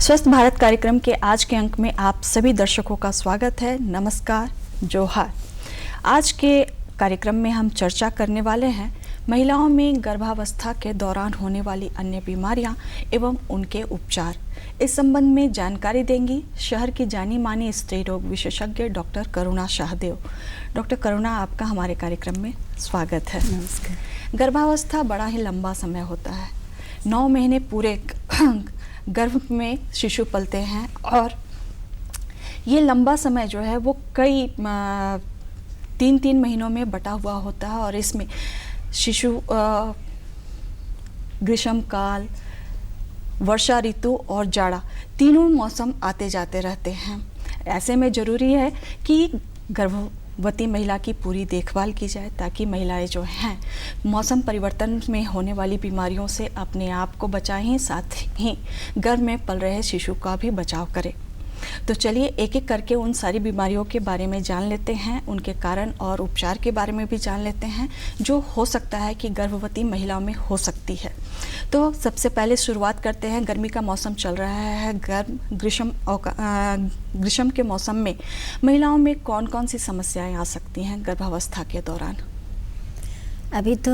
स्वस्थ भारत कार्यक्रम के आज के अंक में आप सभी दर्शकों का स्वागत है। नमस्कार, जोहार। आज के कार्यक्रम में हम चर्चा करने वाले हैं महिलाओं में गर्भावस्था के दौरान होने वाली अन्य बीमारियां एवं उनके उपचार। इस संबंध में जानकारी देंगी शहर की जानी मानी स्त्री रोग विशेषज्ञ डॉक्टर करुणा शाहदेव। डॉक्टर करुणा, आपका हमारे कार्यक्रम में स्वागत है। नमस्कार। गर्भावस्था बड़ा ही लंबा समय होता है। 9 महीने पूरे गर्भ में शिशु पलते हैं और ये लंबा समय जो है वो कई 3 महीनों में बटा हुआ होता है और इसमें शिशु ग्रीष्म काल, वर्षा ऋतु और जाड़ा तीनों मौसम आते जाते रहते हैं। ऐसे में ज़रूरी है कि गर्भवती महिला की पूरी देखभाल की जाए ताकि महिलाएं जो हैं मौसम परिवर्तन में होने वाली बीमारियों से अपने आप को बचाएं, साथ ही गर्भ में पल रहे शिशु का भी बचाव करें। तो चलिए एक एक करके उन सारी बीमारियों के बारे में जान लेते हैं, उनके कारण और उपचार के बारे में भी जान लेते हैं जो हो सकता है कि गर्भवती महिलाओं में हो सकती है। तो सबसे पहले शुरुआत करते हैं। गर्मी का मौसम चल रहा है। ग्रीष्म के मौसम में महिलाओं में कौन कौन सी समस्याएं आ सकती हैं गर्भावस्था के दौरान? अभी तो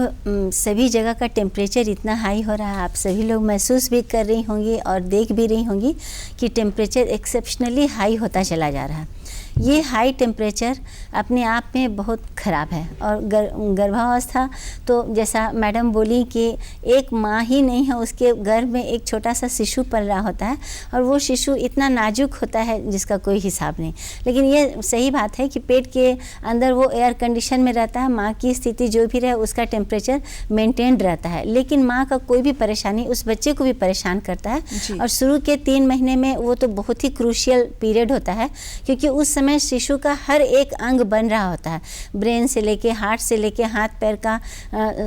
सभी जगह का टेम्परेचर इतना हाई हो रहा है, आप सभी लोग महसूस भी कर रही होंगी और देख भी रही होंगी कि टेम्परेचर एक्सेप्शनली हाई होता चला जा रहा है। ये हाई टेम्परेचर अपने आप में बहुत ख़राब है और गर्भावस्था तो जैसा मैडम बोली कि एक माँ ही नहीं है, उसके गर्भ में एक छोटा सा शिशु पल रहा होता है और वो शिशु इतना नाजुक होता है जिसका कोई हिसाब नहीं। लेकिन ये सही बात है कि पेट के अंदर वो एयर कंडीशन में रहता है, माँ की स्थिति जो भी रहे उसका टेम्परेचर मेंटेन रहता है, लेकिन माँ का कोई भी परेशानी उस बच्चे को भी परेशान करता है। और शुरू के 3 महीने में वो तो बहुत ही क्रूशियल पीरियड होता है क्योंकि उस समय शिशु का हर एक अंग बन रहा होता है, ब्रेन से लेके हार्ट से लेके हाथ पैर का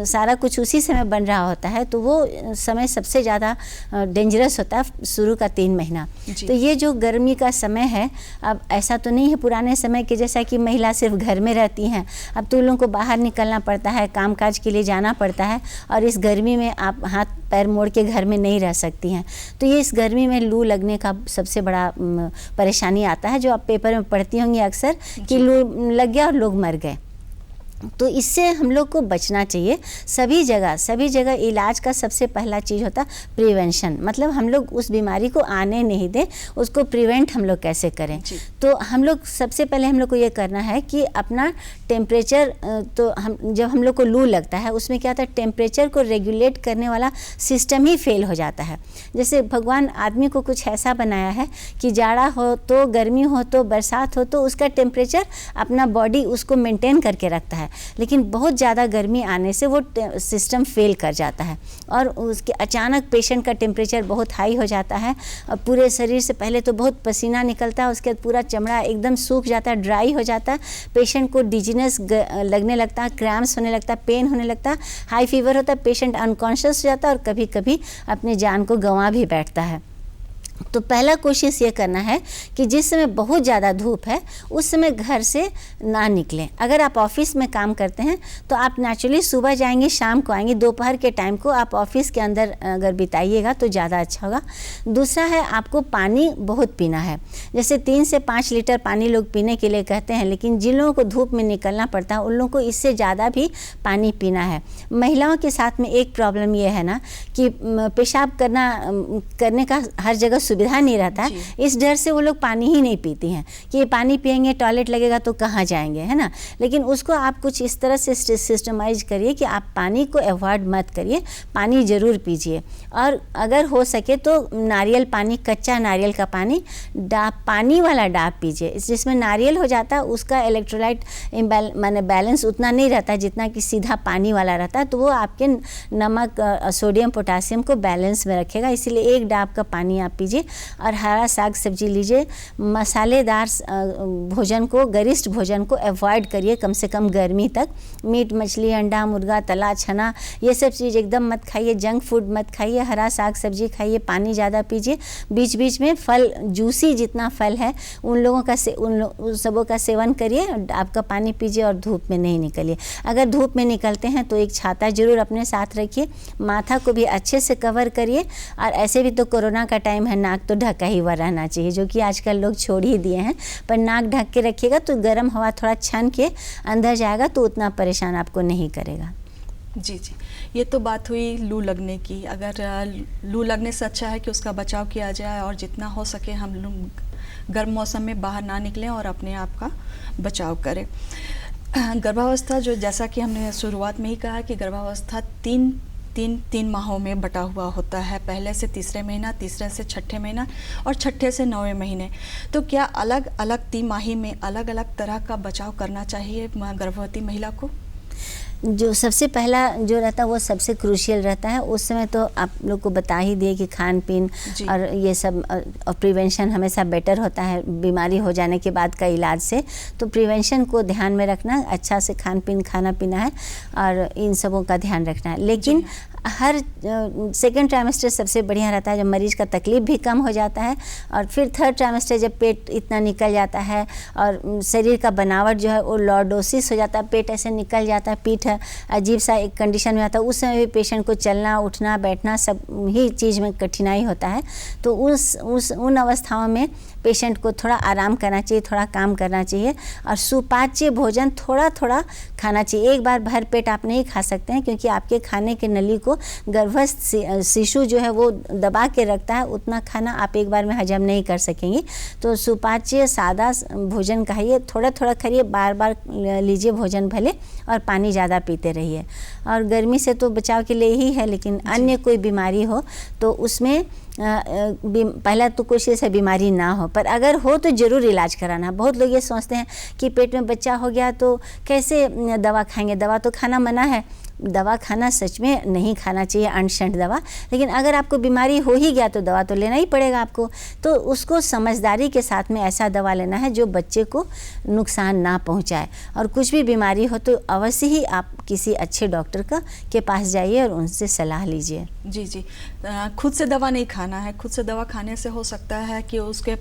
सारा कुछ उसी समय बन रहा होता है। तो वो समय सबसे ज़्यादा डेंजरस होता है शुरू का 3 महीना। तो ये जो गर्मी का समय है, अब ऐसा तो नहीं है पुराने समय के जैसा कि महिला सिर्फ घर में रहती हैं। अब तो लोगों को बाहर निकलना पड़ता है, कामकाज के लिए जाना पड़ता है और इस गर्मी में आप हाथ पैर मोड़ के घर में नहीं रह सकती हैं। तो ये इस गर्मी में लू लगने का सबसे बड़ा परेशानी आता है, जो आप पेपर में पढ़ती होंगी अक्सर कि लू लग गया और लोग मर गए। तो इससे हम लोग को बचना चाहिए। सभी जगह इलाज का सबसे पहला चीज़ होता है प्रिवेंशन, मतलब हम लोग उस बीमारी को आने नहीं दें, उसको प्रिवेंट हम लोग कैसे करें। तो हम लोग सबसे पहले हम लोग को ये करना है कि अपना टेम्परेचर, तो जब हम लोग को लू लगता है उसमें क्या होता है, टेम्परेचर को रेगुलेट करने वाला सिस्टम ही फेल हो जाता है। जैसे भगवान आदमी को कुछ ऐसा बनाया है कि जाड़ा हो तो गर्मी हो तो बरसात हो तो उसका टेम्परेचर अपना बॉडी उसको मेंटेन करके रखता है, लेकिन बहुत ज़्यादा गर्मी आने से वो सिस्टम फेल कर जाता है और उसके अचानक पेशेंट का टेम्परेचर बहुत हाई हो जाता है और पूरे शरीर से पहले तो बहुत पसीना निकलता है, उसके बाद पूरा चमड़ा एकदम सूख जाता है, ड्राई हो जाता है, पेशेंट को डिजीनेस लगने लगता है, क्रैम्प्स होने लगता है, पेन होने लगता है, हाई फीवर होता है, पेशेंट अनकॉन्शियस हो जाता है और कभी कभी अपनी जान को गंवा भी बैठता है। तो पहला कोशिश ये करना है कि जिस समय बहुत ज़्यादा धूप है उस समय घर से ना निकलें। अगर आप ऑफिस में काम करते हैं तो आप नेचुरली सुबह जाएंगे शाम को आएंगे, दोपहर के टाइम को आप ऑफिस के अंदर अगर बिताइएगा तो ज़्यादा अच्छा होगा। दूसरा है आपको पानी बहुत पीना है, जैसे 3 से 5 लीटर पानी लोग पीने के लिए कहते हैं, लेकिन जिन लोगों को धूप में निकलना पड़ता है उन लोगों को इससे ज़्यादा भी पानी पीना है। महिलाओं के साथ में एक प्रॉब्लम ये है ना कि पेशाब करने का हर जगह सुविधा नहीं रहता है, इस डर से वो लोग पानी ही नहीं पीती हैं कि पानी पिएंगे टॉयलेट लगेगा तो कहाँ जाएंगे, है ना। लेकिन उसको आप कुछ इस तरह से सिस्टमाइज करिए कि आप पानी को अवॉइड मत करिए, पानी ज़रूर पीजिए। और अगर हो सके तो नारियल पानी, कच्चा नारियल का पानी, पानी वाला डाब पीजिए। जिसमें नारियल हो जाता है उसका इलेक्ट्रोलाइट माने बैलेंस उतना नहीं रहता है जितना कि सीधा पानी वाला रहता है, तो वो आपके नमक, सोडियम, पोटासियम को बैलेंस में रखेगा। इसीलिए एक डाब का पानी आप पीजिए और हरा साग सब्जी लीजिए। मसालेदार भोजन को, गरिष्ठ भोजन को अवॉइड करिए कम से कम गर्मी तक। मीट, मछली, अंडा, मुर्गा, तला, छना ये सब चीज़ एकदम मत खाइए, जंक फूड मत खाइए, हरा साग सब्जी खाइए, पानी ज़्यादा पीजिए। बीच बीच में फल, जूसी जितना फल है उन सबों का सेवन करिए, आपका पानी पीजिए और धूप में नहीं निकलिए। अगर धूप में निकलते हैं तो एक छाता जरूर अपने साथ रखिए, माथा को भी अच्छे से कवर करिए। और ऐसे भी तो कोरोना का टाइम है, नाक तो ढका ही हुआ रहना चाहिए, जो कि आजकल लोग छोड़ ही दिए हैं। पर नाक ढक के रखिएगा तो गर्म हवा थोड़ा छन के अंदर जाएगा तो उतना परेशान आपको नहीं करेगा। जी जी, ये तो बात हुई लू लगने की। अगर लू लगने से अच्छा है कि उसका बचाव किया जाए और जितना हो सके हम लोग गर्म मौसम में बाहर ना निकलें और अपने आप का बचाव करें। गर्भावस्था जो, जैसा कि हमने शुरुआत में ही कहा कि गर्भावस्था तीन माहों में बटा हुआ होता है। पहले से तीसरे महीना, तीसरे से छठे महीना और छठे से 9वें महीने। तो क्या अलग अलग तिमाही में अलग अलग तरह का बचाव करना चाहिए गर्भवती महिला को? जो सबसे पहला जो रहता है वो सबसे क्रूशियल रहता है। उस समय तो आप लोग को बता ही दिए कि खान पीन और ये सब और प्रिवेंशन हमेशा बेटर होता है बीमारी हो जाने के बाद का इलाज से। तो प्रिवेंशन को ध्यान में रखना, अच्छा से खान पीन खाना पीना है और इन सबों का ध्यान रखना है। लेकिन हर सेकेंड ट्राइमेस्टर सबसे बढ़िया रहता है जब मरीज का तकलीफ भी कम हो जाता है, और फिर थर्ड ट्राइमेस्टर जब पेट इतना निकल जाता है और शरीर का बनावट जो है वो लॉर्डोसिस हो जाता है, पेट ऐसे निकल जाता है, पीठ अजीब सा एक कंडीशन में आता है। उस समय भी पेशेंट को चलना उठना बैठना सब ही चीज़ में कठिनाई होता है। तो उन अवस्थाओं में पेशेंट को थोड़ा आराम करना चाहिए, थोड़ा काम करना चाहिए और सुपाच्य भोजन थोड़ा थोड़ा खाना चाहिए। एक बार भर पेट आप नहीं खा सकते हैं, क्योंकि आपके खाने के नली को गर्भस्थ शिशु जो है वो दबा के रखता है। उतना खाना आप एक बार में हजम नहीं कर सकेंगी। तो सुपाच्य सादा भोजन खाइए, थोड़ा थोड़ा खाइए, बार बार लीजिए भोजन भले, और पानी ज़्यादा पीते रहिए। और गर्मी से तो बचाव के लिए ही है, लेकिन अन्य कोई बीमारी हो तो उसमें पहला तो कोशिश है बीमारी ना हो, पर अगर हो तो ज़रूर इलाज कराना। बहुत लोग ये सोचते हैं कि पेट में बच्चा हो गया तो कैसे दवा खाएंगे, दवा तो खाना मना है। दवा खाना सच में नहीं खाना चाहिए, अनशंट दवा। लेकिन अगर आपको बीमारी हो ही गया तो दवा तो लेना ही पड़ेगा आपको। तो उसको समझदारी के साथ में ऐसा दवा लेना है जो बच्चे को नुकसान ना पहुंचाए। और कुछ भी बीमारी हो तो अवश्य ही आप किसी अच्छे डॉक्टर के पास जाइए और उनसे सलाह लीजिए। जी जी, खुद से दवा नहीं खाना है। खुद से दवा खाने से हो सकता है कि उसके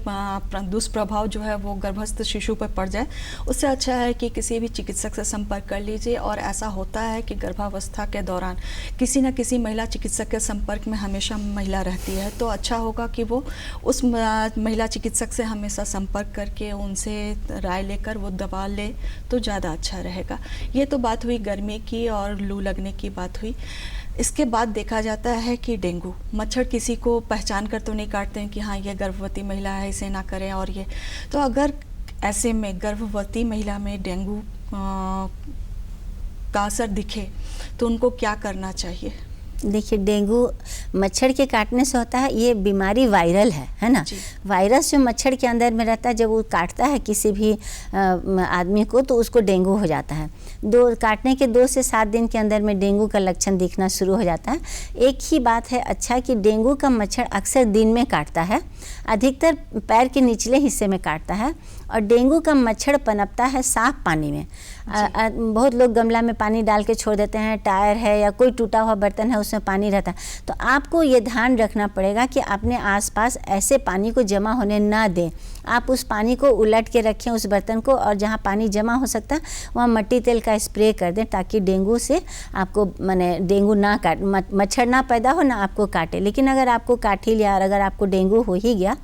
दुष्प्रभाव जो है वो गर्भस्थ शिशु पर पड़ जाए। उससे अच्छा है कि किसी भी चिकित्सक से संपर्क कर लीजिए। और ऐसा होता है कि गर्भावस्था के दौरान किसी न किसी महिला चिकित्सक के संपर्क में हमेशा महिला रहती है, तो अच्छा होगा कि वो उस महिला चिकित्सक से हमेशा संपर्क करके उनसे राय लेकर वो दवा ले तो ज़्यादा अच्छा रहेगा। ये तो बात हुई गर्मी की और लू लगने की बात हुई। इसके बाद देखा जाता है कि डेंगू मच्छर किसी को पहचान कर तो नहीं काटते हैं कि हाँ ये गर्भवती महिला है, इसे ना करें। और ये तो अगर ऐसे में गर्भवती महिला में डेंगू का असर दिखे तो उनको क्या करना चाहिए? देखिए, डेंगू मच्छर के काटने से होता है। ये बीमारी वायरल है ना। वायरस जो मच्छर के अंदर में रहता है, जब वो काटता है किसी भी आदमी को तो उसको डेंगू हो जाता है। काटने के 2 से 7 दिन के अंदर में डेंगू का लक्षण दिखना शुरू हो जाता है। एक ही बात है अच्छा कि डेंगू का मच्छर अक्सर दिन में काटता है, अधिकतर पैर के निचले हिस्से में काटता है। और डेंगू का मच्छर पनपता है साफ पानी में। बहुत लोग गमला में पानी डाल के छोड़ देते हैं, टायर है या कोई टूटा हुआ बर्तन है उसमें पानी रहता है। तो आपको ये ध्यान रखना पड़ेगा कि अपने आसपास ऐसे पानी को जमा होने ना दें। आप उस पानी को उलट के रखें उस बर्तन को, और जहाँ पानी जमा हो सकता है वहाँ मिट्टी तेल का स्प्रे कर दें, ताकि डेंगू से आपको डेंगू ना काट, मच्छर ना पैदा हो ना आपको काटे। लेकिन अगर आपको काट ही लिया और अगर आपको डेंगू हो ही गया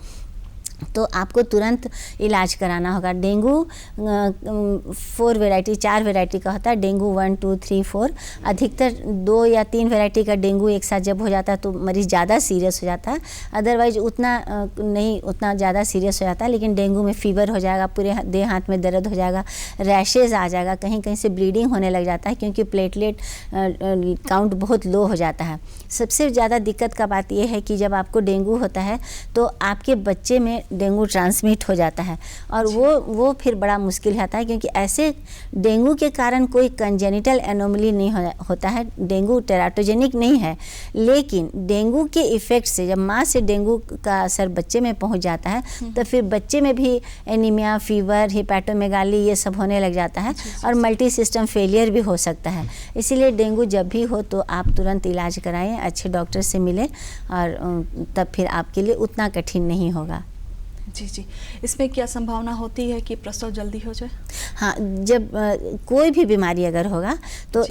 तो आपको तुरंत इलाज कराना होगा। डेंगू 4 वैरायटी का होता है। डेंगू 1, 2, 3, 4। अधिकतर 2 या 3 वैरायटी का डेंगू एक साथ जब हो जाता है तो मरीज़ ज़्यादा सीरियस हो जाता है। अदरवाइज उतना ज़्यादा सीरियस हो जाता है। लेकिन डेंगू में फीवर हो जाएगा, पूरे देह हाथ में दर्द हो जाएगा, रैशेज़ आ जाएगा, कहीं कहीं से ब्लीडिंग होने लग जाता है, क्योंकि प्लेटलेट काउंट बहुत लो हो जाता है। सबसे ज़्यादा दिक्कत का बात यह है कि जब आपको डेंगू होता है तो आपके बच्चे में डेंगू ट्रांसमिट हो जाता है, और वो फिर बड़ा मुश्किल होता है, क्योंकि ऐसे डेंगू के कारण कोई कंजेनिटल एनोमली नहीं होता है। डेंगू टेराटोजेनिक नहीं है, लेकिन डेंगू के इफ़ेक्ट से जब माँ से डेंगू का असर बच्चे में पहुंच जाता है तो फिर बच्चे में भी एनीमिया, फीवर, हिपैटोमेगाली ये सब होने लग जाता है, और मल्टी सिस्टम फेलियर भी हो सकता है। इसीलिए डेंगू जब भी हो तो आप तुरंत इलाज कराएं, अच्छे डॉक्टर से मिलें, और तब फिर आपके लिए उतना कठिन नहीं होगा। जी जी, इसमें क्या संभावना होती है कि प्रसव जल्दी हो जाए? हाँ, जब कोई भी बीमारी अगर होगा तो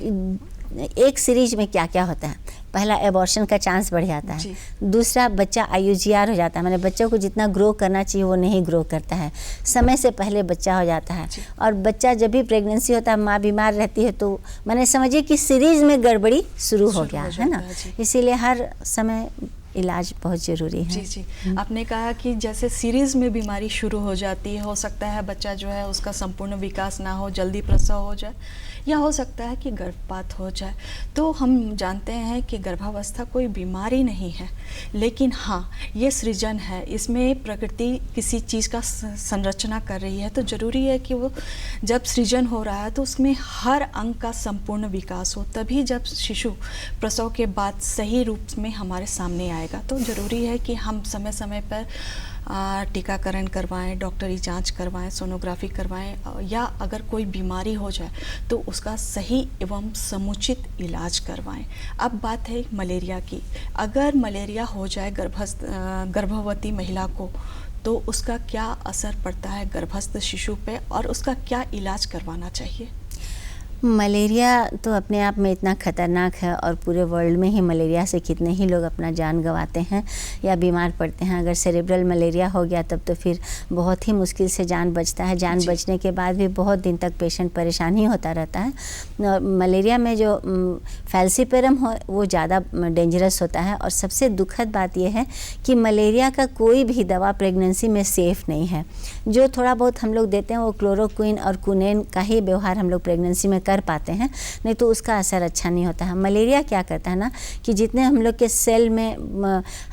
एक सीरीज में क्या क्या होता है। पहला एबॉर्शन का चांस बढ़ जाता जी। है, दूसरा बच्चा IUGR हो जाता है, माने बच्चों को जितना ग्रो करना चाहिए वो नहीं ग्रो करता है, समय से पहले बच्चा हो जाता है। जी। और बच्चा जब भी प्रेगनेंसी होता है, माँ बीमार रहती है, तो मैंने समझिए कि सीरीज में गड़बड़ी शुरू हो गया है ना। जी। इसीलिए हर समय इलाज बहुत ज़रूरी है। जी जी, आपने कहा कि जैसे सीरीज़ में बीमारी शुरू हो जाती है, हो सकता है बच्चा जो है उसका संपूर्ण विकास ना हो, जल्दी प्रसव हो जाए, या हो सकता है कि गर्भपात हो जाए। तो हम जानते हैं कि गर्भावस्था कोई बीमारी नहीं है, लेकिन हाँ ये सृजन है, इसमें प्रकृति किसी चीज़ का संरचना कर रही है। तो ज़रूरी है कि वो जब सृजन हो रहा है तो उसमें हर अंग का संपूर्ण विकास हो, तभी जब शिशु प्रसव के बाद सही रूप में हमारे सामने आएगा। तो ज़रूरी है कि हम समय समय पर टीकाकरण करवाएं, डॉक्टरी जांच करवाएं, सोनोग्राफी करवाएं, या अगर कोई बीमारी हो जाए तो उसका सही एवं समुचित इलाज करवाएं। अब बात है मलेरिया की। अगर मलेरिया हो जाए गर्भवती महिला को, तो उसका क्या असर पड़ता है गर्भस्थ शिशु पे, और उसका क्या इलाज करवाना चाहिए? मलेरिया तो अपने आप में इतना ख़तरनाक है, और पूरे वर्ल्ड में ही मलेरिया से कितने ही लोग अपना जान गंवाते हैं या बीमार पड़ते हैं। अगर सेरेब्रल मलेरिया हो गया तब तो फिर बहुत ही मुश्किल से जान बचता है। जान बचने के बाद भी बहुत दिन तक पेशेंट परेशान ही होता रहता है। और मलेरिया में जो फैल्सीपेरम हो वो ज़्यादा डेंजरस होता है। और सबसे दुखद बात यह है कि मलेरिया का कोई भी दवा प्रेगनेंसी में सेफ़ नहीं है। जो थोड़ा बहुत हम लोग देते हैं वो क्लोरोक्विन और कुनेन का ही व्यवहार हम लोग प्रेगनेंसी में कर पाते हैं, नहीं तो उसका असर अच्छा नहीं होता है। मलेरिया क्या करता है ना कि जितने हम लोग के सेल में,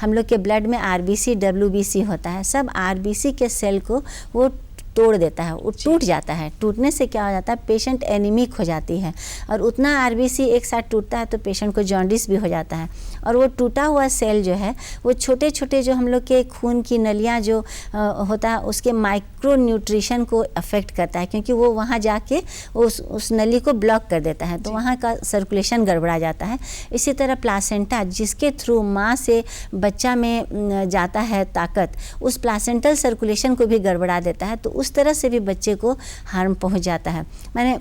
हम लोग के ब्लड में RBC WBC होता है, सब RBC के सेल को वो तोड़ देता है, वो टूट जाता है। टूटने से क्या हो जाता है, पेशेंट एनीमिक हो जाती है, और उतना RBC एक साथ टूटता है तो पेशेंट को जॉन्डिस भी हो जाता है। और वो टूटा हुआ सेल जो है वो छोटे छोटे जो हम लोग के खून की नलियाँ जो होता है उसके माइक्रो न्यूट्रिशन को अफेक्ट करता है, क्योंकि वो वहाँ जाके उस नली को ब्लॉक कर देता है, तो वहाँ का सर्कुलेशन गड़बड़ा जाता है। इसी तरह प्लासेंटा, जिसके थ्रू माँ से बच्चा में जाता है ताकत, उस प्लासेंटल सर्कुलेशन को भी गड़बड़ा देता है, तो उस तरह से भी बच्चे को हार्म पहुँच जाता है। मैंने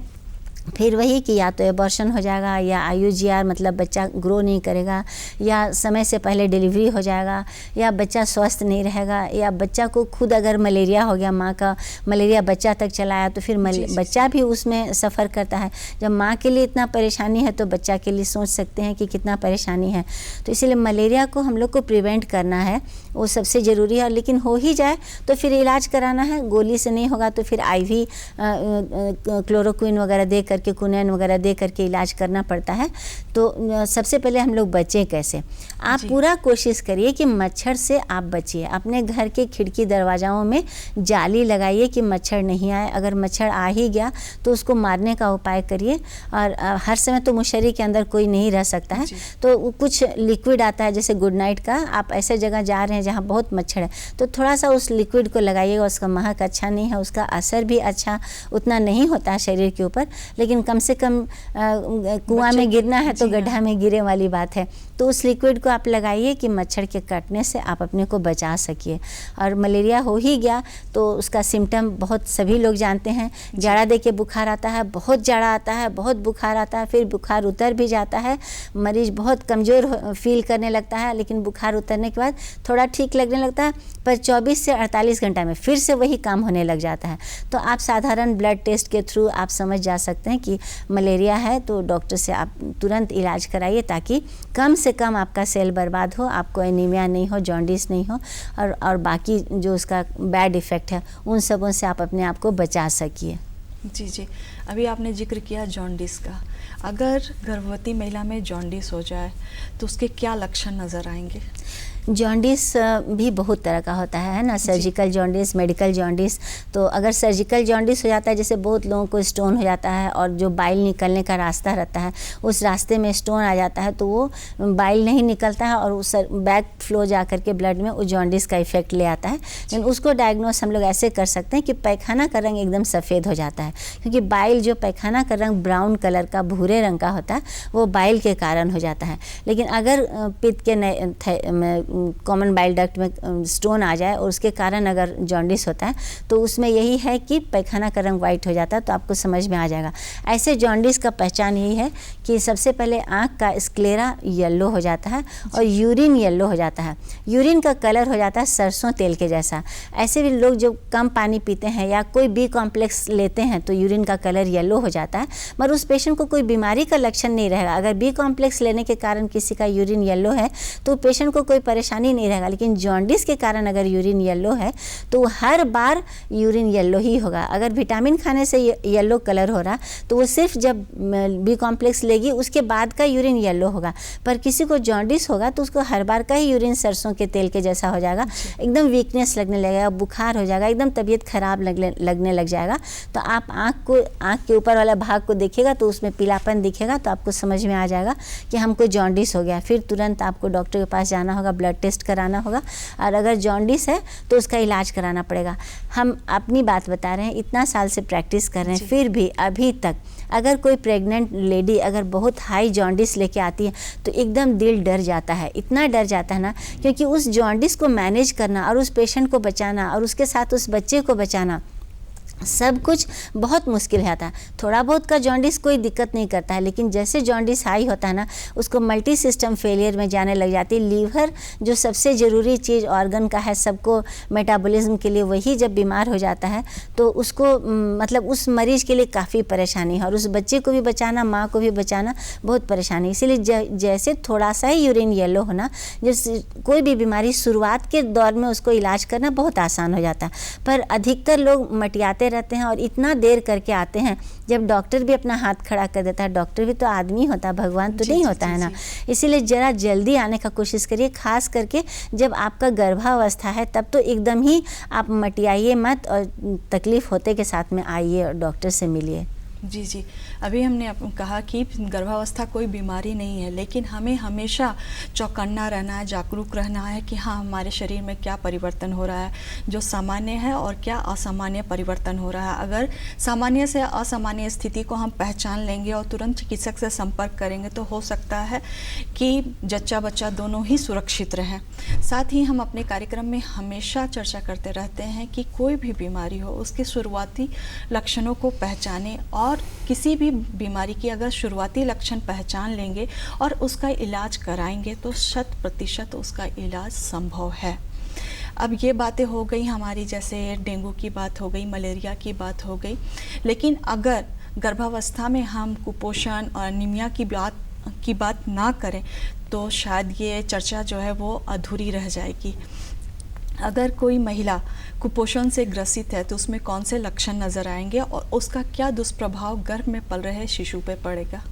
फिर वही कि या तो एबॉर्शन हो जाएगा, या IUGR मतलब बच्चा ग्रो नहीं करेगा, या समय से पहले डिलीवरी हो जाएगा, या बच्चा स्वस्थ नहीं रहेगा, या बच्चा को खुद अगर मलेरिया हो गया, माँ का मलेरिया बच्चा तक चलाया तो फिर बच्चा भी उसमें सफ़र करता है। जब माँ के लिए इतना परेशानी है तो बच्चा के लिए सोच सकते हैं कि कितना परेशानी है। तो इसीलिए मलेरिया को हम लोग को प्रिवेंट करना है, वो सबसे ज़रूरी है। लेकिन हो ही जाए तो फिर इलाज कराना है, गोली से नहीं होगा तो फिर IV क्लोरोक्विन वगैरह दे करके, कुनेन वगैरह दे करके इलाज करना पड़ता है। तो सबसे पहले हम लोग बचें कैसे, आप पूरा कोशिश करिए कि मच्छर से आप बचिए। अपने घर के खिड़की दरवाज़ाओं में जाली लगाइए कि मच्छर नहीं आए। अगर मच्छर आ ही गया तो उसको मारने का उपाय करिए। और हर समय तो मशहरी के अंदर कोई नहीं रह सकता है, तो कुछ लिक्विड आता है जैसे गुड नाइट का। आप ऐसे जगह जा रहे हैं जहाँ बहुत मच्छर है तो थोड़ा सा उस लिक्विड को लगाइएगा। उसका महक अच्छा नहीं है, उसका असर भी अच्छा उतना नहीं होता है शरीर के ऊपर, लेकिन कम से कम कुआं में गिरना है तो गड्ढा में गिरे वाली बात है। तो उस लिक्विड को आप लगाइए कि मच्छर के काटने से आप अपने को बचा सकिए। और मलेरिया हो ही गया तो उसका सिम्टम बहुत सभी लोग जानते हैं। जाड़ा दे के बुखार आता है, बहुत जाड़ा आता है, बहुत बुखार आता है, फिर बुखार उतर भी जाता है, मरीज बहुत कमज़ोर फील करने लगता है, लेकिन बुखार उतरने के बाद थोड़ा ठीक लगने लगता है, पर 24 से 48 घंटा में फिर से वही काम होने लग जाता है। तो आप साधारण ब्लड टेस्ट के थ्रू आप समझ जा सकते हैं कि मलेरिया है, तो डॉक्टर से आप तुरंत इलाज कराइए ताकि कम से कम आपका सेल बर्बाद हो, आपको एनीमिया नहीं हो, जॉन्डिस नहीं हो, और बाकी जो उसका बैड इफ़ेक्ट है उन सबों से आप अपने आप को बचा सकिए। जी जी, अभी आपने जिक्र किया जॉन्डिस का। अगर गर्भवती महिला में जॉन्डिस हो जाए तो उसके क्या लक्षण नज़र आएंगे? जॉन्डिस भी बहुत तरह का होता है ना, सर्जिकल जॉन्डिस, मेडिकल जॉन्डिस। तो अगर सर्जिकल जॉन्डिस हो जाता है, जैसे बहुत लोगों को स्टोन हो जाता है और जो बाइल निकलने का रास्ता रहता है उस रास्ते में स्टोन आ जाता है, तो वो बाइल नहीं निकलता है और उस बैक फ्लो जा कर के ब्लड में उस जॉन्डिस का इफेक्ट ले आता है। लेकिन उसको डायग्नोस हम लोग ऐसे कर सकते हैं कि पैखाना का रंग एकदम सफ़ेद हो जाता है, क्योंकि बाइल जो पैखाना का रंग ब्राउन कलर का, भूरे रंग का होता है, वो बाइल के कारण हो जाता है। लेकिन अगर पित्त के कॉमन बाइल डक्ट में स्टोन आ जाए और उसके कारण अगर जॉन्डिस होता है तो उसमें यही है कि पैखाना का रंग वाइट हो जाता है, तो आपको समझ में आ जाएगा। ऐसे जॉन्डिस का पहचान यही है कि सबसे पहले आँख का स्क्लेरा येलो हो जाता है और यूरिन येलो हो जाता है। यूरिन का कलर हो जाता है सरसों तेल के जैसा। ऐसे भी लोग जो कम पानी पीते हैं या कोई बी कॉम्प्लेक्स लेते हैं तो यूरिन का कलर येलो हो जाता है, मगर उस पेशेंट को कोई बीमारी का लक्षण नहीं रहेगा। अगर बी कॉम्प्लेक्स लेने के कारण किसी का यूरिन येलो है तो पेशेंट को कोई परेशानी नहीं रहेगा, लेकिन जॉन्डिस के कारण अगर यूरिन येलो है तो हर बार यूरिन येलो ही होगा। अगर विटामिन खाने से येलो कलर हो रहा तो वो सिर्फ जब बी कॉम्प्लेक्स लेगी उसके बाद का यूरिन येलो होगा, पर किसी को जॉन्डिस होगा तो उसको हर बार का ही यूरिन सरसों के तेल के जैसा हो जाएगा, एकदम वीकनेस लगने लगेगा, बुखार हो जाएगा, एकदम तबीयत खराब लगने लग जाएगा। तो आप आँख के ऊपर वाला भाग को देखिएगा तो उसमें पीलापन दिखेगा, तो आपको समझ में आ जाएगा कि हमको जॉन्डिस हो गया। फिर तुरंत आपको डॉक्टर के पास जाना होगा, ब्लड टेस्ट कराना होगा, और अगर जॉन्डिस है तो उसका इलाज कराना पड़ेगा। हम अपनी बात बता रहे हैं, इतना साल से प्रैक्टिस कर रहे हैं, फिर भी अभी तक अगर कोई प्रेग्नेंट लेडी अगर बहुत हाई जॉन्डिस लेके आती है तो एकदम दिल डर जाता है, इतना डर जाता है ना, क्योंकि उस जॉन्डिस को मैनेज करना और उस पेशेंट को बचाना और उसके साथ उस बच्चे को बचाना सब कुछ बहुत मुश्किल है था। थोड़ा बहुत का जॉन्डिस कोई दिक्कत नहीं करता है, लेकिन जैसे जॉन्डिस हाई होता है ना उसको मल्टी सिस्टम फेलियर में जाने लग जाती है। लीवर जो सबसे ज़रूरी चीज़ ऑर्गन का है सबको मेटाबॉलिज्म के लिए, वही जब बीमार हो जाता है तो उसको मतलब उस मरीज के लिए काफ़ी परेशानी है, और उस बच्चे को भी बचाना, माँ को भी बचाना बहुत परेशानी। इसीलिए जैसे थोड़ा सा ही यूरिन येलो होना, जैसे कोई भी बीमारी शुरुआत के दौर में उसको इलाज करना बहुत आसान हो जाता है, पर अधिकतर लोग मटियाते रहते हैं और इतना देर करके आते हैं। जब डॉक्टर भी अपना हाथ खड़ा कर देता है, डॉक्टर भी तो आदमी होता है, भगवान तो नहीं होता है ना, इसीलिए ज़रा जल्दी आने का कोशिश करिए। खास करके जब आपका गर्भावस्था है तब तो एकदम ही आप मटियाइए मत, और तकलीफ़ होते के साथ में आइए और डॉक्टर से मिलिए। जी, अभी हमने कहा कि गर्भावस्था कोई बीमारी नहीं है, लेकिन हमें हमेशा चौकन्ना रहना है, जागरूक रहना है कि हाँ हमारे शरीर में क्या परिवर्तन हो रहा है जो सामान्य है और क्या असामान्य परिवर्तन हो रहा है। अगर सामान्य से असामान्य स्थिति को हम पहचान लेंगे और तुरंत चिकित्सक से संपर्क करेंगे तो हो सकता है कि जच्चा बच्चा दोनों ही सुरक्षित रहें। साथ ही हम अपने कार्यक्रम में हमेशा चर्चा करते रहते हैं कि कोई भी बीमारी हो उसके शुरुआती लक्षणों को पहचानें, और किसी भी बीमारी की अगर शुरुआती लक्षण पहचान लेंगे और उसका इलाज कराएंगे तो 100% उसका इलाज संभव है। अब ये बातें हो गई हमारी, जैसे डेंगू की बात हो गई, मलेरिया की बात हो गई, लेकिन अगर गर्भावस्था में हम कुपोषण और एनीमिया की बात ना करें तो शायद ये चर्चा जो है वो अधूरी रह जाएगी। अगर कोई महिला कुपोषण से ग्रसित है तो उसमें कौन से लक्षण नज़र आएंगे और उसका क्या दुष्प्रभाव गर्भ में पल रहे शिशु पे पड़ेगा?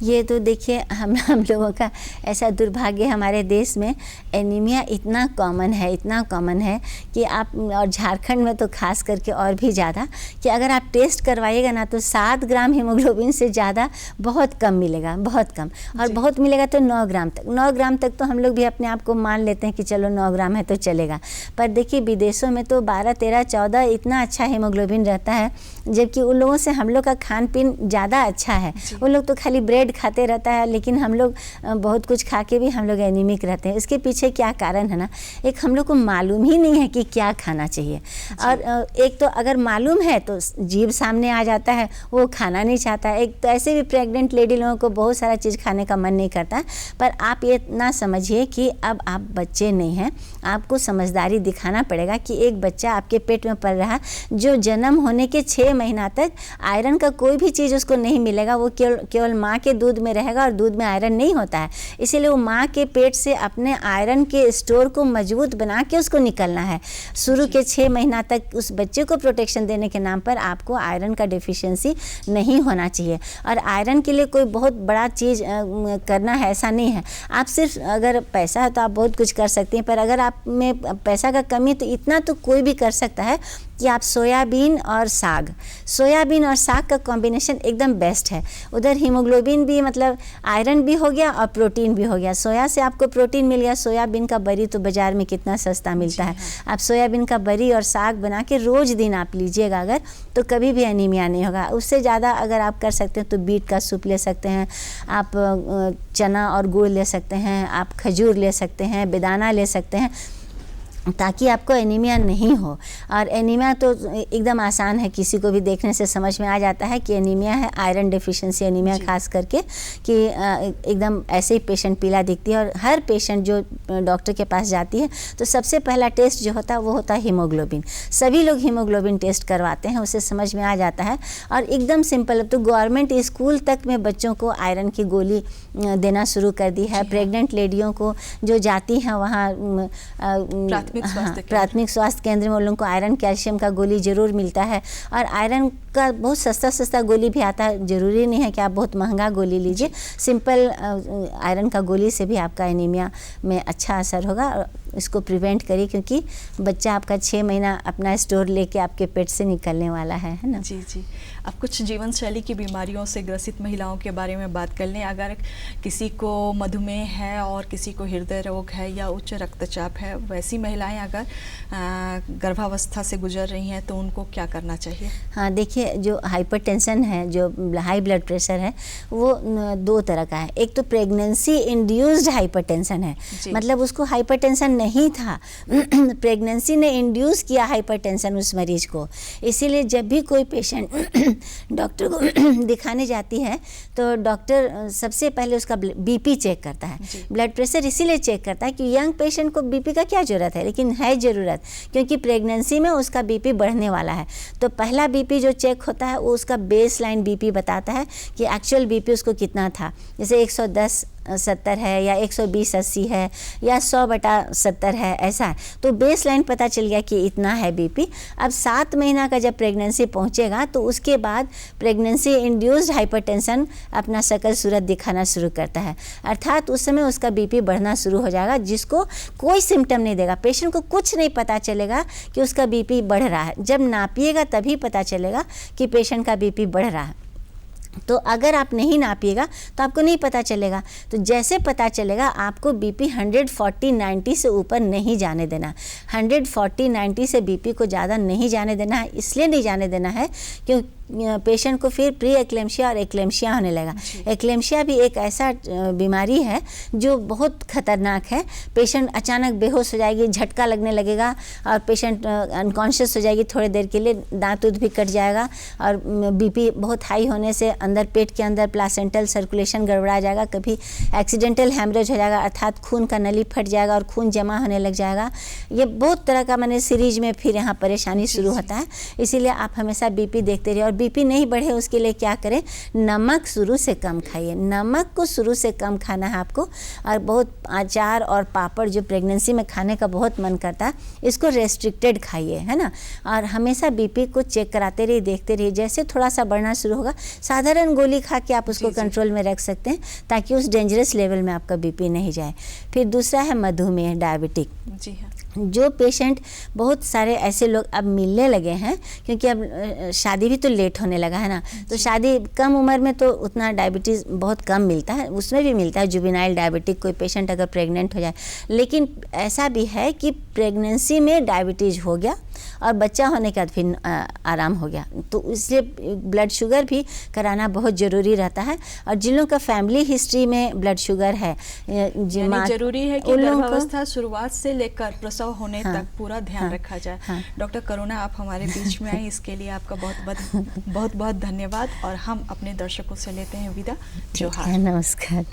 ये तो देखिए हम लोगों का ऐसा दुर्भाग्य हमारे देश में एनीमिया इतना कॉमन है कि आप, और झारखंड में तो खास करके और भी ज़्यादा, कि अगर आप टेस्ट करवाइएगा ना तो 7 ग्राम हीमोग्लोबिन से ज़्यादा बहुत कम मिलेगा, बहुत कम, और बहुत मिलेगा तो 9 ग्राम तक। 9 ग्राम तक तो हम लोग भी अपने आप को मान लेते हैं कि चलो 9 ग्राम है तो चलेगा, पर देखिए विदेशों में तो 12, 13, 14 इतना अच्छा हीमोग्लोबिन रहता है, जबकि उन लोगों से हम लोग का खान पीन ज़्यादा अच्छा है। उन लोग तो खाली ब्रेड खाते रहता है, लेकिन हम लोग बहुत कुछ खा के भी हम लोग एनीमिक रहते हैं। इसके पीछे क्या कारण है ना, एक हम लोग को मालूम ही नहीं है कि क्या खाना चाहिए, और एक तो अगर मालूम है तो जीभ सामने आ जाता है, वो खाना नहीं चाहता है। एक तो ऐसे भी प्रेग्नेंट लेडी लोगों को बहुत सारा चीज़ खाने का मन नहीं करता। पर आप ये ना समझिए कि अब आप बच्चे नहीं हैं, आपको समझदारी दिखाना पड़ेगा कि एक बच्चा आपके पेट में पल रहा है जो जन्म होने के 6 महीना तक आयरन का कोई भी चीज़ उसको नहीं मिलेगा, वो केवल माँ के दूध में रहेगा, और दूध में आयरन नहीं होता है, इसीलिए वो माँ के पेट से अपने आयरन के स्टोर को मजबूत बना के उसको निकलना है। शुरू के 6 महीना तक उस बच्चे को प्रोटेक्शन देने के नाम पर आपको आयरन का डिफिशियंसी नहीं होना चाहिए। और आयरन के लिए कोई बहुत बड़ा चीज़ करना है ऐसा नहीं है, आप सिर्फ अगर पैसा है तो आप बहुत कुछ कर सकते हैं, पर अगर आप में पैसा का कमी तो इतना तो कोई भी कर सकता है कि आप सोयाबीन और साग का कॉम्बिनेशन एकदम बेस्ट है। उधर हीमोग्लोबिन भी मतलब आयरन भी हो गया और प्रोटीन भी हो गया। सोया से आपको प्रोटीन मिल गया। सोयाबीन का बरी तो बाज़ार में कितना सस्ता मिलता है। आप सोयाबीन का बरी और साग बना के रोज़ दिन आप लीजिएगा अगर, तो कभी भी एनीमिया नहीं होगा। उससे ज़्यादा अगर आप कर सकते हैं तो बीट का सूप ले सकते हैं आप, चना और गुड़ ले सकते हैं आप, खजूर ले सकते हैं, बेदाना ले सकते हैं, ताकि आपको एनीमिया नहीं हो। और एनीमिया तो एकदम आसान है, किसी को भी देखने से समझ में आ जाता है कि एनीमिया है। आयरन डेफिशिएंसी एनीमिया खास करके कि एकदम ऐसे ही पेशेंट पीला दिखती है। और हर पेशेंट जो डॉक्टर के पास जाती है तो सबसे पहला टेस्ट जो होता है वो होता है हीमोग्लोबिन। सभी लोग हीमोग्लोबिन टेस्ट करवाते हैं, उससे समझ में आ जाता है। और एकदम सिंपल, अब तो गवर्नमेंट स्कूल तक में बच्चों को आयरन की गोली देना शुरू कर दी है। प्रेग्नेंट लेडियों को जो जाती हैं वहाँ प्राथमिक स्वास्थ्य केंद्र में उन लोगों को आयरन कैल्शियम का गोली ज़रूर मिलता है। और आयरन का बहुत सस्ता गोली भी आता है। ज़रूरी नहीं है कि आप बहुत महंगा गोली लीजिए, सिंपल आयरन का गोली से भी आपका एनीमिया में अच्छा असर होगा। और इसको प्रिवेंट करिए, क्योंकि बच्चा आपका 6 महीना अपना स्टोर लेके आपके पेट से निकलने वाला है ना। जी। अब कुछ जीवन शैली की बीमारियों से ग्रसित महिलाओं के बारे में बात कर लें। अगर किसी को मधुमेह है और किसी को हृदय रोग है या उच्च रक्तचाप है, वैसी महिलाएं अगर गर्भावस्था से गुजर रही हैं तो उनको क्या करना चाहिए? हाँ, देखिए, जो हाइपरटेंशन है, जो हाई ब्लड प्रेशर है, वो 2 तरह का है। एक तो प्रेगनेंसी इंड्यूस्ड हाइपरटेंशन है, मतलब उसको हाइपरटेंशन नहीं था, प्रेगनेंसी ने इंड्यूस किया हाइपरटेंशन उस मरीज को। इसीलिए जब भी कोई पेशेंट डॉक्टर को दिखाने जाती है तो डॉक्टर सबसे पहले उसका बीपी चेक करता है। ब्लड प्रेशर इसीलिए चेक करता है कि यंग पेशेंट को बीपी का क्या ज़रूरत है, लेकिन है ज़रूरत, क्योंकि प्रेगनेंसी में उसका बीपी बढ़ने वाला है। तो पहला बीपी जो चेक होता है वो उसका बेस लाइन बीपी बताता है कि एक्चुअल बीपी उसको कितना था। जैसे 110/70 है या 120/80 है या 100/70 है, ऐसा है। तो बेस लाइन पता चल गया कि इतना है बीपी। अब 7 महीना का जब प्रेगनेंसी पहुंचेगा तो उसके बाद प्रेगनेंसी इंड्यूस्ड हाइपरटेंशन अपना शकल सूरत दिखाना शुरू करता है, अर्थात उस समय उसका बीपी बढ़ना शुरू हो जाएगा, जिसको कोई सिम्टम नहीं देगा। पेशेंट को कुछ नहीं पता चलेगा कि उसका बीपी बढ़ रहा है। जब नापिएगा तभी पता चलेगा कि पेशेंट का बीपी बढ़ रहा है। तो अगर आप नहीं नापिएगा तो आपको नहीं पता चलेगा। तो जैसे पता चलेगा आपको बीपी 140/90 से ऊपर नहीं जाने देना। 140/90 से बीपी को ज़्यादा नहीं जाने देना है। इसलिए नहीं जाने देना है क्योंकि पेशेंट को फिर प्री एक्लेम्शिया और एक्लेम्शिया होने लगा। एक्लेम्शिया भी एक ऐसा बीमारी है जो बहुत खतरनाक है। पेशेंट अचानक बेहोश हो जाएगी, झटका लगने लगेगा और पेशेंट अनकॉन्शियस हो जाएगी थोड़ी देर के लिए, दांत भी कट जाएगा और बीपी बहुत हाई होने से अंदर पेट के अंदर प्लासेंटल सर्कुलेशन गड़बड़ा जाएगा, कभी एक्सीडेंटल हैमरेज हो जाएगा, अर्थात खून का नली फट जाएगा और खून जमा होने लग जाएगा। ये बहुत तरह का मैंने सीरीज में फिर यहाँ परेशानी शुरू होता है। इसीलिए आप हमेशा बीपी देखते रहिए। और बीपी नहीं बढ़े उसके लिए क्या करें, नमक शुरू से कम खाइए। नमक को शुरू से कम खाना है आपको। और बहुत अचार और पापड़ जो प्रेगनेंसी में खाने का बहुत मन करता है, इसको रेस्ट्रिक्टेड खाइए, है ना। और हमेशा बीपी को चेक कराते रहिए, देखते रहिए। जैसे थोड़ा सा बढ़ना शुरू होगा, साधारण गोली खा के आप उसको कंट्रोल में रख सकते हैं, ताकि उस डेंजरस लेवल में आपका बीपी नहीं जाए। फिर दूसरा है मधुमेह, डायबिटिक। जी हाँ। जो पेशेंट, बहुत सारे ऐसे लोग अब मिलने लगे हैं, क्योंकि अब शादी भी तो लेट होने लगा है ना। तो शादी कम उम्र में तो उतना डायबिटीज़ बहुत कम मिलता है, उसमें भी मिलता है जुवेनाइल डायबिटिक, कोई पेशेंट अगर प्रेग्नेंट हो जाए। लेकिन ऐसा भी है कि प्रेगनेंसी में डायबिटीज़ हो गया और बच्चा होने के बाद फिर आराम हो गया, तो इसलिए ब्लड शुगर भी कराना बहुत ज़रूरी रहता है। और जिन लोगों का फैमिली हिस्ट्री में ब्लड शुगर है, ज़रूरी है कि गर्भावस्था शुरुआत से लेकर प्रसव होने तक पूरा ध्यान रखा जाए। डॉक्टर करुणा, आप हमारे बीच में आई, इसके लिए आपका बहुत बहुत धन्यवाद। और हम अपने दर्शकों से लेते हैं विदा। जोहार। नमस्कार।